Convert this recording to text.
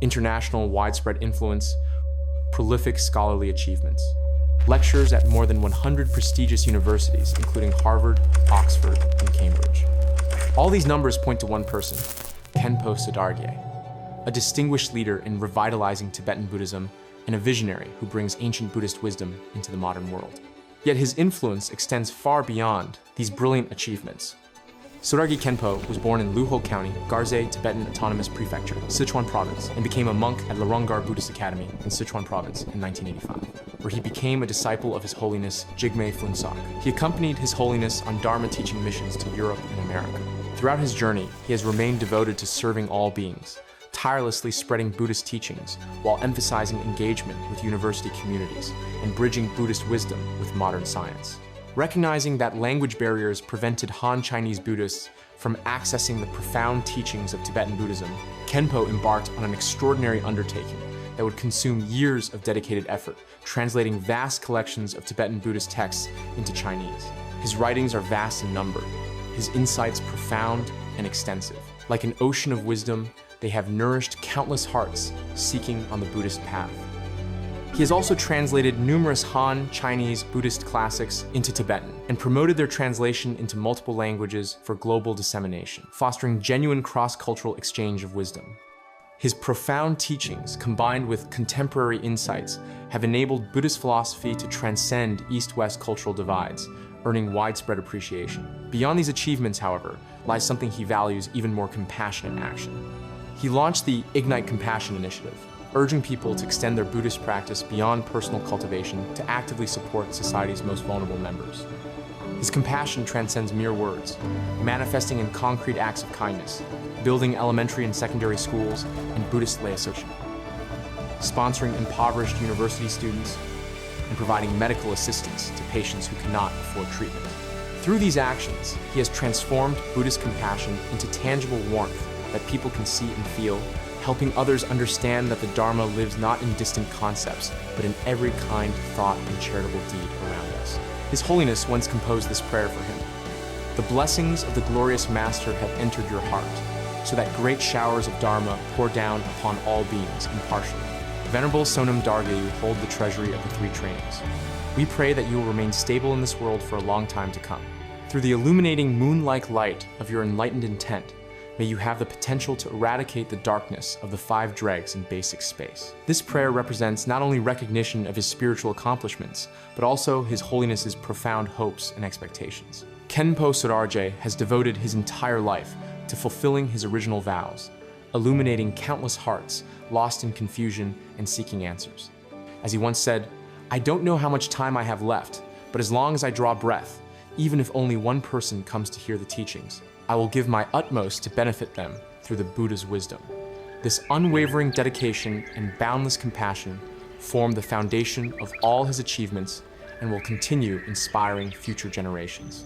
international widespread influence, prolific scholarly achievements. Lectures at more than 100 prestigious universities, including Harvard, Oxford, and Cambridge. All these numbers point to one person, Khenpo Sodargye, a distinguished leader in revitalizing Tibetan Buddhism and a visionary who brings ancient Buddhist wisdom into the modern world. Yet his influence extends far beyond these brilliant achievements. Sodargye Khenpo was born in Luho County, Garze Tibetan Autonomous Prefecture, Sichuan Province, and became a monk at Larongar Buddhist Academy in Sichuan Province in 1985, where he became a disciple of His Holiness Jigme Phuntsok. He accompanied His Holiness on Dharma teaching missions to Europe and America. Throughout his journey, he has remained devoted to serving all beings, tirelessly spreading Buddhist teachings while emphasizing engagement with university communities and bridging Buddhist wisdom with modern science. Recognizing that language barriers prevented Han Chinese Buddhists from accessing the profound teachings of Tibetan Buddhism, Khenpo embarked on an extraordinary undertaking that would consume years of dedicated effort, translating vast collections of Tibetan Buddhist texts into Chinese. His writings are vast in number, his insights profound and extensive. Like an ocean of wisdom, they have nourished countless hearts seeking on the Buddhist path. He has also translated numerous Han Chinese Buddhist classics into Tibetan and promoted their translation into multiple languages for global dissemination, fostering genuine cross-cultural exchange of wisdom. His profound teachings, combined with contemporary insights, have enabled Buddhist philosophy to transcend East-West cultural divides, earning widespread appreciation. Beyond these achievements, however, lies something he values even more: compassionate action. He launched the Ignite Compassion initiative, urging people to extend their Buddhist practice beyond personal cultivation to actively support society's most vulnerable members. His compassion transcends mere words, manifesting in concrete acts of kindness, building elementary and secondary schools and Buddhist lay associations, sponsoring impoverished university students, and providing medical assistance to patients who cannot afford treatment. Through these actions, he has transformed Buddhist compassion into tangible warmth that people can see and feel, helping others understand that the Dharma lives not in distant concepts, but in every kind thought and charitable deed around us. His Holiness once composed this prayer for him: "The blessings of the glorious Master have entered your heart, so that great showers of Dharma pour down upon all beings impartially. Venerable Sonam Dargye, you hold the treasury of the three trainings. We pray that you will remain stable in this world for a long time to come. Through the illuminating moon-like light of your enlightened intent, may you have the potential to eradicate the darkness of the five dregs in basic space." This prayer represents not only recognition of his spiritual accomplishments, but also His Holiness's profound hopes and expectations. Khenpo Sodargye has devoted his entire life to fulfilling his original vows, illuminating countless hearts lost in confusion and seeking answers. As he once said, "I don't know how much time I have left, but as long as I draw breath, even if only one person comes to hear the teachings, I will give my utmost to benefit them through the Buddha's wisdom." This unwavering dedication and boundless compassion form the foundation of all his achievements and will continue inspiring future generations.